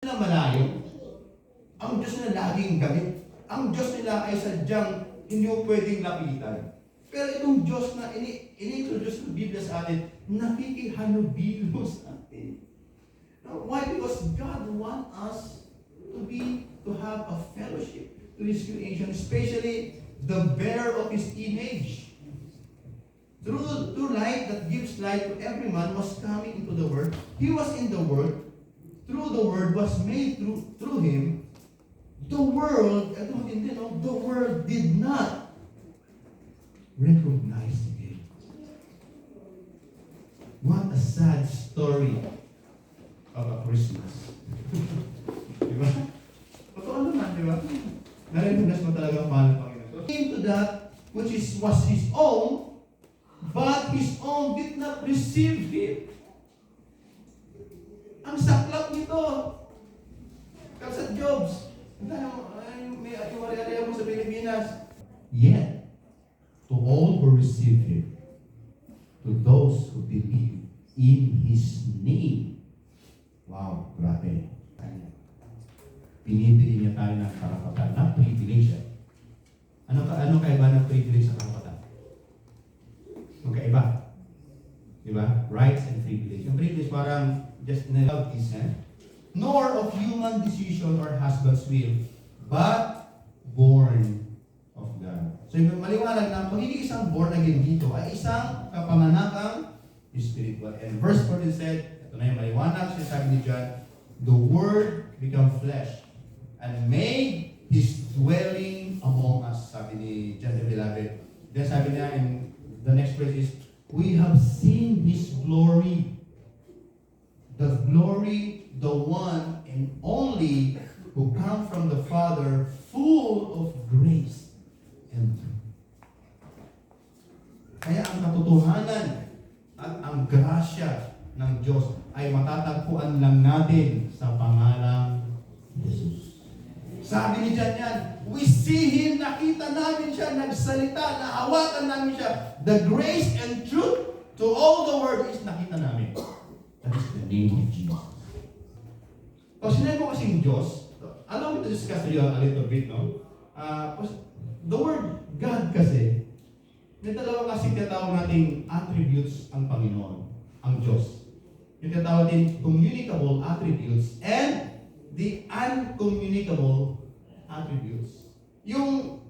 Na malayo. Ang Diyos na laging gamit. Ang Diyos nila ay sadyang hindi mo pwedeng lapitan. Pero itong Diyos na ini-introduce ng Biblia sa atin, nakikihalubilo sa atin. Now, why? Because God wants us to have a fellowship to His creation, especially the bearer of His image. Through light that gives light to every man was coming into the world. He was in the world. Through the Word was made through Him. The world, the world did not recognize Him. What a sad story of a Christmas. Diba? Totoo naman, diba? Narinig mo talaga mahal ng Panginoon. Came to that which was His own, but His own did not receive Him. Ang saklap nito. Kapsat Jobs. May iwari-ari mo sa Pilipinas. Yet, to all who receive Him, to those who believe in His name. Wow, grabe. Pinipili niya tayo ng karapatan, ng privilege. Ano kaiba ng privilege sa karapatan? Magkaiba. Diba? Rights and privilege. Yung privilege parang just without consent, nor of human decision or husband's will, but born of God. So yung maliwanag na magiging isang born again dito ay isang kapamanakang spiritual. And verse 14 said, ito na yung maliwanag, sinasabi ni John, the Word became flesh and made His dwelling among us. Sabi ni John the Beloved. Then sabi niya in the next verse is, we have seen His glory. The glory, the one and only who come from the Father, full of grace and truth. Kaya ang katotohanan at ang grasya ng Diyos ay matatagpuan lang natin sa pangalang Jesus. Sabi ni John yan, we see Him, nakita namin siya, nagsalita, nahawakan namin siya. The grace and truth to all the world is nakita namin. That is the name of Jesus. Pag sinabi mo kasing Diyos, allow me to discuss with you a little bit, no? The word God kasi, may dalawa kasi tinatawag nating attributes ang Panginoon, ang Diyos. Yung tinatawag natin communicable attributes and the uncommunicable attributes. Yung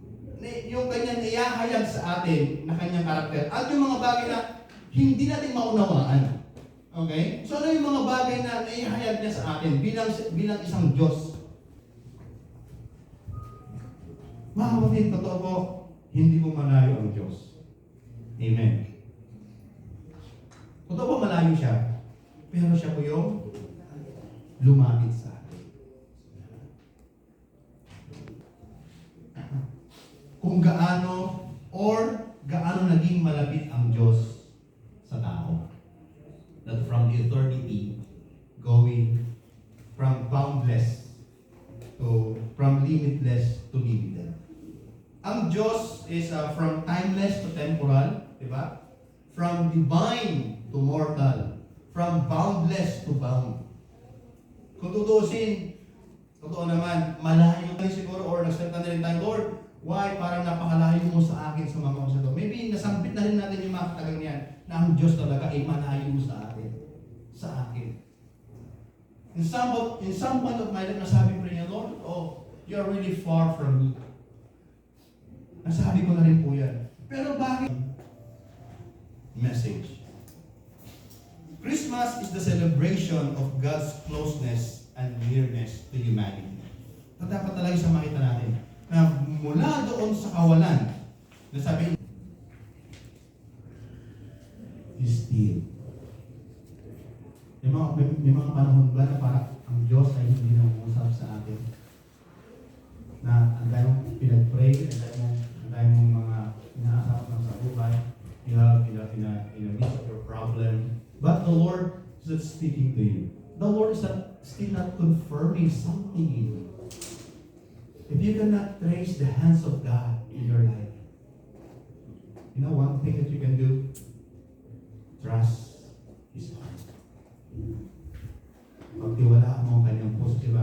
kanyang iahayag sa atin na kanyang karakter at yung mga bagay na hindi natin maunawaan. Okay? So ano yung mga bagay na naihayag niya sa atin bilang isang Diyos? Mga kapatid, totoo po, hindi mo malayo ang Diyos. Amen. Totoo po malayo siya, pero siya po yung lumapit sa atin. Kung gaano naging malapit ang Diyos sa tao. That from the eternity, going from boundless from limitless to limited. Ang Diyos is from timeless to temporal, di ba? From divine to mortal, from boundless to bound. Kung tutusin, totoo naman, malayo kayo siguro or nagsalita na rin tayo, Lord, why? Parang napakalayo mo sa akin sa mga mga ito. Maybe nasambit na rin natin yung mga katagang niyan na ang Diyos talaga ay malayo sa atin. Sa akin. In some point of my life, nasabi ko rin niya, Lord, you are really far from me. Nasabi ko na rin po yan. Pero bakit? Message. Christmas is the celebration of God's closeness and nearness to humanity. Ito dapat talaga sa makita natin. Na mula doon sa kawalan, nasabi, He's still. May mga panahon ba na parang ang Diyos ay hindi na umusap sa atin? Na ang dahil mong pinag-pray, ang dahil mong mga inaasap ng sa buhay, you have in a midst of your problem. But the Lord is not speaking to you. The Lord is still not confirming something in you. If you cannot trace the hands of God in your life, you know one thing that you can do? Trust His heart. Pagtiwalaan mo ang kanyang positive